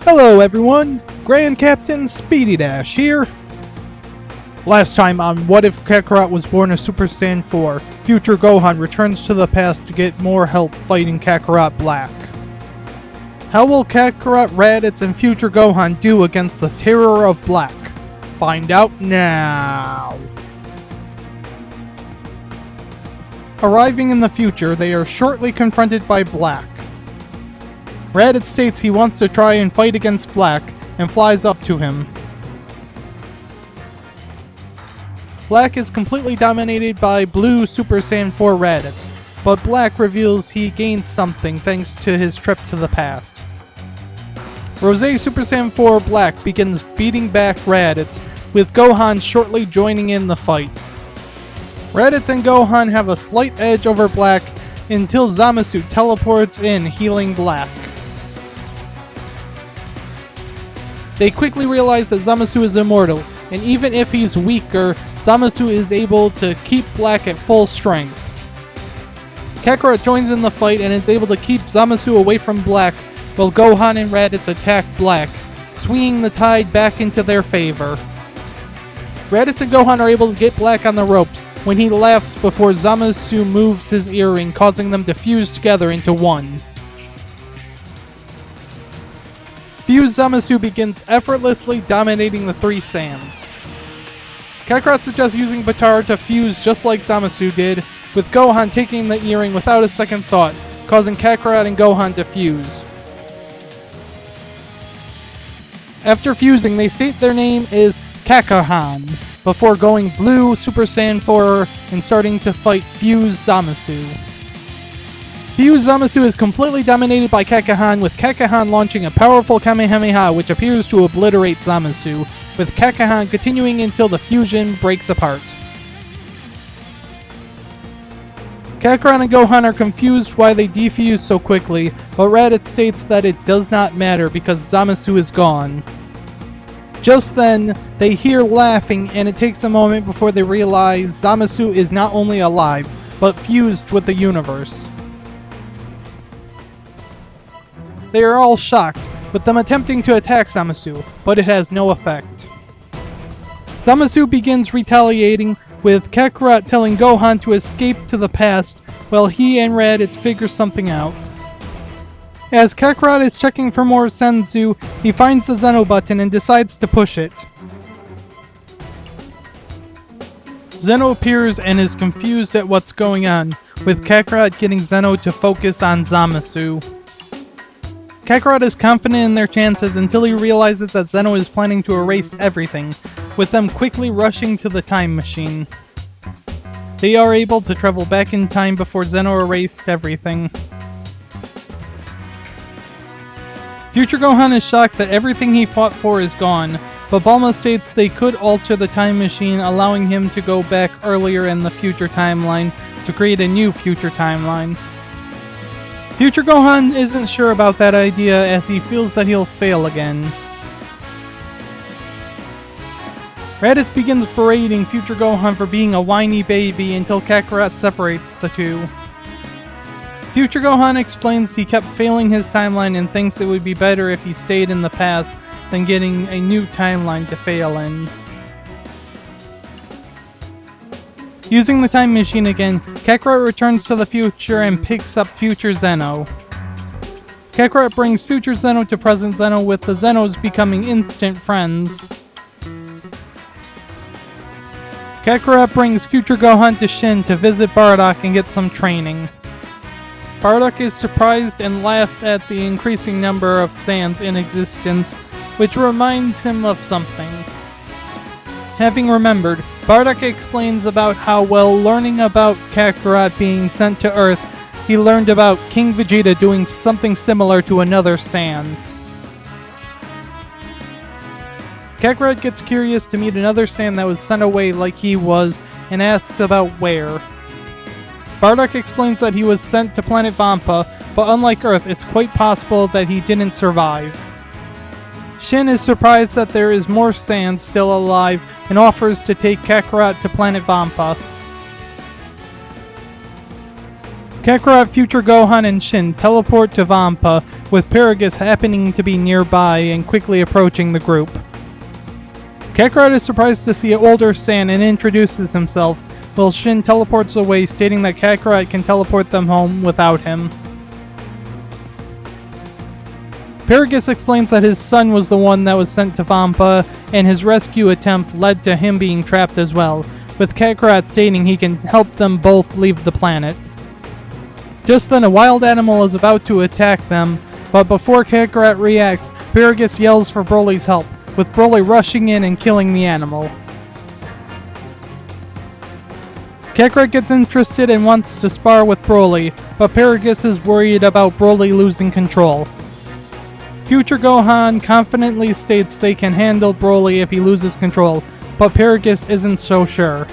Hello everyone, Grand Captain Speedy Dash here. Last time on What If Kakarot Was Born a Super Saiyan 4, future Gohan returns to the past to get more help fighting Kakarot Black. How will Kakarot, Raditz, and future Gohan do against the terror of Black? Find out now. Arriving in the future, they are shortly confronted by Black. Raditz states he wants to try and fight against Black, and flies up to him. Black is completely dominated by Blue Super Saiyan 4 Raditz, but Black reveals he gained something thanks to his trip to the past. Rosé Super Saiyan 4 Black begins beating back Raditz, with Gohan shortly joining in the fight. Raditz and Gohan have a slight edge over Black until Zamasu teleports in, healing Black. They quickly realize that Zamasu is immortal, and even if he's weaker, Zamasu is able to keep Black at full strength. Kakarot joins in the fight and is able to keep Zamasu away from Black, while Gohan and Raditz attack Black, swinging the tide back into their favor. Raditz and Gohan are able to get Black on the ropes when he laughs before Zamasu moves his earring, causing them to fuse together into one. Fused Zamasu begins effortlessly dominating the three Saiyans. Kakarot suggests using Batara to fuse just like Zamasu did, with Gohan taking the earring without a second thought, causing Kakarot and Gohan to fuse. After fusing, they state their name is Kakarot, before going Blue Super Saiyan 4 and starting to fight Fused Zamasu. Fused Zamasu is completely dominated by Kakarot, with Kakarot launching a powerful Kamehameha which appears to obliterate Zamasu, with Kakarot continuing until the fusion breaks apart. Kakarot and Gohan are confused why they defuse so quickly, but Raditz states that it does not matter because Zamasu is gone. Just then, they hear laughing and it takes a moment before they realize Zamasu is not only alive, but fused with the universe. They are all shocked, with them attempting to attack Zamasu, but it has no effect. Zamasu begins retaliating, with Kakarot telling Gohan to escape to the past while he and Raditz figure something out. As Kakarot is checking for more Senzu, he finds the Zeno button and decides to push it. Zeno appears and is confused at what's going on, with Kakarot getting Zeno to focus on Zamasu. Kakarot is confident in their chances until he realizes that Zeno is planning to erase everything, with them quickly rushing to the time machine. They are able to travel back in time before Zeno erased everything. Future Gohan is shocked that everything he fought for is gone, but Bulma states they could alter the time machine, allowing him to go back earlier in the future timeline to create a new future timeline. Future Gohan isn't sure about that idea as he feels that he'll fail again. Raditz begins berating Future Gohan for being a whiny baby until Kakarot separates the two. Future Gohan explains he kept failing his timeline and thinks it would be better if he stayed in the past than getting a new timeline to fail in. Using the time machine again, Kakarot returns to the future and picks up Future Zeno. Kakarot brings Future Zeno to present Zeno, with the Zenos becoming instant friends. Kakarot brings Future Gohan to Shin to visit Bardock and get some training. Bardock is surprised and laughs at the increasing number of Saiyans in existence, which reminds him of something. Having remembered, Bardock explains about how while learning about Kakarot being sent to Earth, he learned about King Vegeta doing something similar to another Saiyan. Kakarot gets curious to meet another Saiyan that was sent away like he was, and asks about where. Bardock explains that he was sent to planet Vampa, but unlike Earth, it's quite possible that he didn't survive. Shin is surprised that there is more Saiyans still alive and offers to take Kakarot to planet Vampa. Kakarot, Future Gohan, and Shin teleport to Vampa, with Paragus happening to be nearby and quickly approaching the group. Kakarot is surprised to see an older Saiyan and introduces himself, while Shin teleports away, stating that Kakarot can teleport them home without him. Paragus explains that his son was the one that was sent to Vampa, and his rescue attempt led to him being trapped as well, with Kakarot stating he can help them both leave the planet. Just then, a wild animal is about to attack them, but before Kakarot reacts, Paragus yells for Broly's help, with Broly rushing in and killing the animal. Kakarot gets interested and wants to spar with Broly, but Paragus is worried about Broly losing control. Future Gohan confidently states they can handle Broly if he loses control, but Paragus isn't so sure.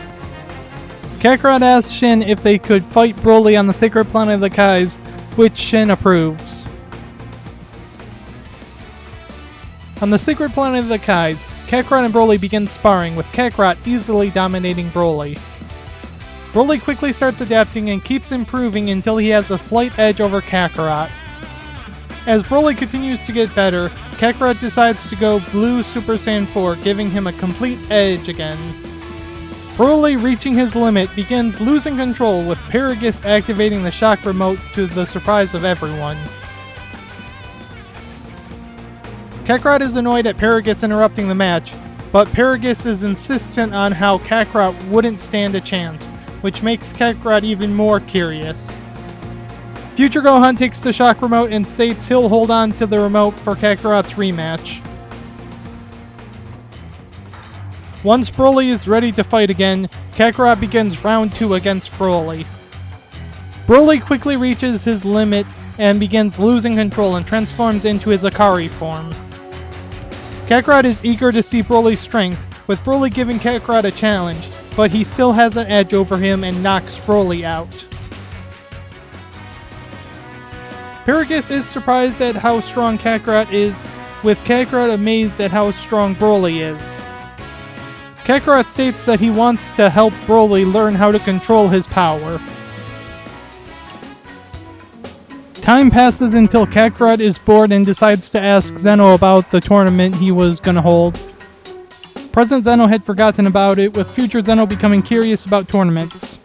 Kakarot asks Shin if they could fight Broly on the sacred planet of the Kais, which Shin approves. On the sacred planet of the Kais, Kakarot and Broly begin sparring, with Kakarot easily dominating Broly. Broly quickly starts adapting and keeps improving until he has a slight edge over Kakarot. As Broly continues to get better, Kakarot decides to go Blue Super Saiyan 4, giving him a complete edge again. Broly, reaching his limit, begins losing control, with Paragus activating the shock remote to the surprise of everyone. Kakarot is annoyed at Paragus interrupting the match, but Paragus is insistent on how Kakarot wouldn't stand a chance, which makes Kakarot even more curious. Future Gohan takes the shock remote and states he'll hold on to the remote for Kakarot's rematch. Once Broly is ready to fight again, Kakarot begins round 2 against Broly. Broly quickly reaches his limit and begins losing control and transforms into his Akari form. Kakarot is eager to see Broly's strength, with Broly giving Kakarot a challenge, but he still has an edge over him and knocks Broly out. Paragus is surprised at how strong Kakarot is, with Kakarot amazed at how strong Broly is. Kakarot states that he wants to help Broly learn how to control his power. Time passes until Kakarot is bored and decides to ask Zeno about the tournament he was gonna hold. President Zeno had forgotten about it, with future Zeno becoming curious about tournaments.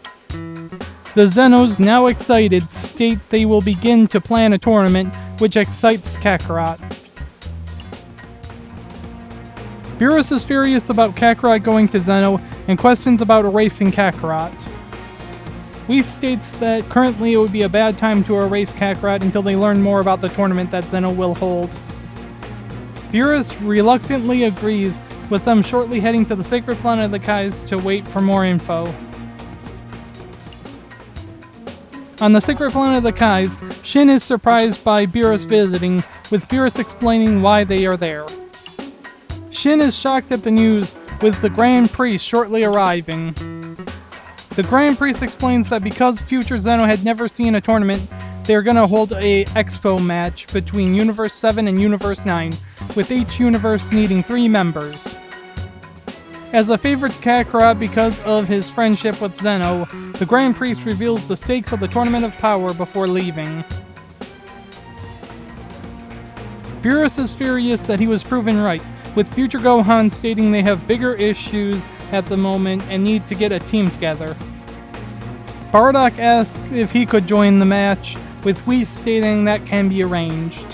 The Zenos, now excited, state they will begin to plan a tournament, which excites Kakarot. Beerus is furious about Kakarot going to Zeno and questions about erasing Kakarot. Whis states that currently it would be a bad time to erase Kakarot until they learn more about the tournament that Zeno will hold. Beerus reluctantly agrees, with them shortly heading to the sacred planet of the Kais to wait for more info. On the sacred planet of the Kais, Shin is surprised by Beerus visiting, with Beerus explaining why they are there. Shin is shocked at the news, with the Grand Priest shortly arriving. The Grand Priest explains that because future Zeno had never seen a tournament, they are going to hold a expo match between Universe 7 and Universe 9, with each universe needing 3 members. As a favor to Kakarot because of his friendship with Zeno, the Grand Priest reveals the stakes of the Tournament of Power before leaving. Beerus is furious that he was proven right, with future Gohan stating they have bigger issues at the moment and need to get a team together. Bardock asks if he could join the match, with Whis stating that can be arranged.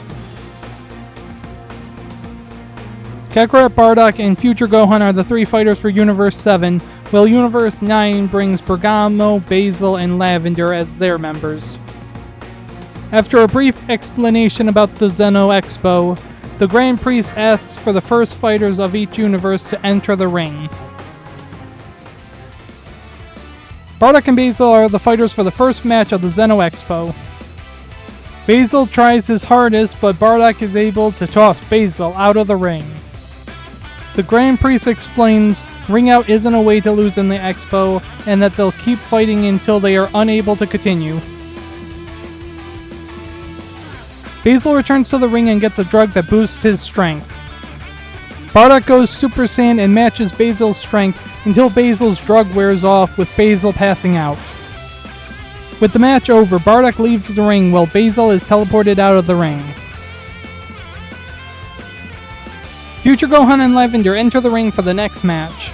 Kakarot, Bardock, and future Gohan are the 3 fighters for Universe 7, while Universe 9 brings Bergamo, Basil, and Lavender as their members. After a brief explanation about the Zeno Expo, the Grand Priest asks for the first fighters of each universe to enter the ring. Bardock and Basil are the fighters for the first match of the Zeno Expo. Basil tries his hardest, but Bardock is able to toss Basil out of the ring. The Grand Priest explains ring out isn't a way to lose in the Expo, and that they'll keep fighting until they are unable to continue. Basil returns to the ring and gets a drug that boosts his strength. Bardock goes Super Saiyan and matches Basil's strength until Basil's drug wears off, with Basil passing out. With the match over, Bardock leaves the ring while Basil is teleported out of the ring. Future Gohan and Lavender enter the ring for the next match.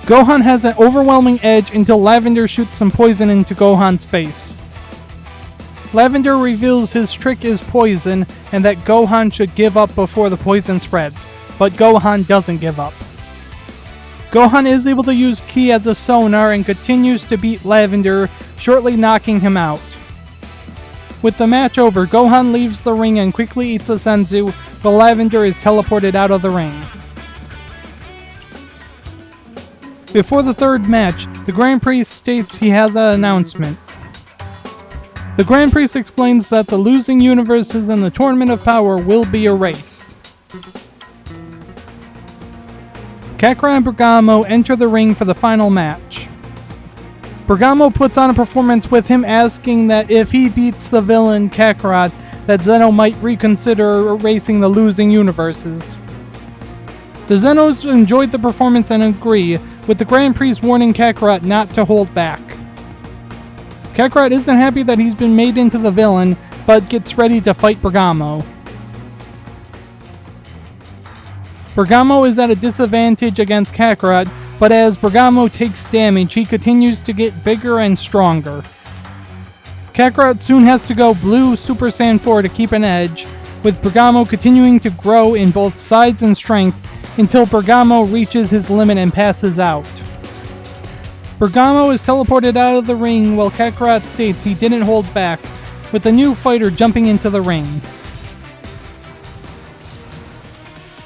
Gohan has an overwhelming edge until Lavender shoots some poison into Gohan's face. Lavender reveals his trick is poison and that Gohan should give up before the poison spreads, but Gohan doesn't give up. Gohan is able to use Ki as a sonar and continues to beat Lavender, shortly knocking him out. With the match over, Gohan leaves the ring and quickly eats a senzu, while Lavender is teleported out of the ring. Before the third match, the Grand Priest states he has an announcement. The Grand Priest explains that the losing universes in the Tournament of Power will be erased. Kakarot and Bergamo enter the ring for the final match. Bergamo puts on a performance with him asking that if he beats the villain Kakarot, that Zeno might reconsider erasing the losing universes. The Zenos enjoyed the performance and agree, with the Grand Priest warning Kakarot not to hold back. Kakarot isn't happy that he's been made into the villain, but gets ready to fight Bergamo. Bergamo is at a disadvantage against Kakarot, but as Bergamo takes damage, he continues to get bigger and stronger. Kakarot soon has to go Blue Super Saiyan 4 to keep an edge, with Bergamo continuing to grow in both size and strength until Bergamo reaches his limit and passes out. Bergamo is teleported out of the ring while Kakarot states he didn't hold back, with the new fighter jumping into the ring.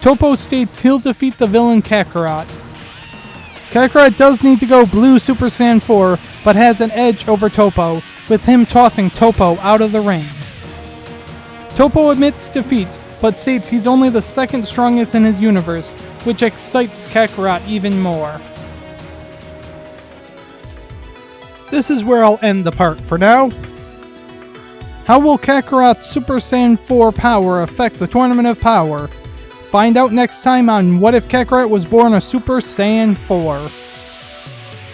Topo states he'll defeat the villain Kakarot. Kakarot does need to go Blue Super Saiyan 4, but has an edge over Topo, with him tossing Topo out of the ring. Topo admits defeat, but states he's only the second strongest in his universe, which excites Kakarot even more. This is where I'll end the part for now. How will Kakarot's Super Saiyan 4 power affect the Tournament of Power? Find out next time on What If Kakarot Was Born a Super Saiyan 4.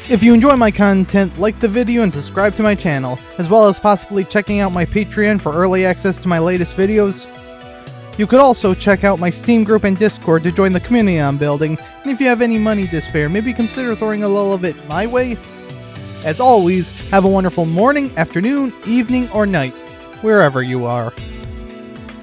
If you enjoy my content, like the video and subscribe to my channel, as well as possibly checking out my Patreon for early access to my latest videos. You could also check out my Steam group and Discord to join the community I'm building, and if you have any money to spare, maybe consider throwing a little of it my way. As always, have a wonderful morning, afternoon, evening, or night, wherever you are.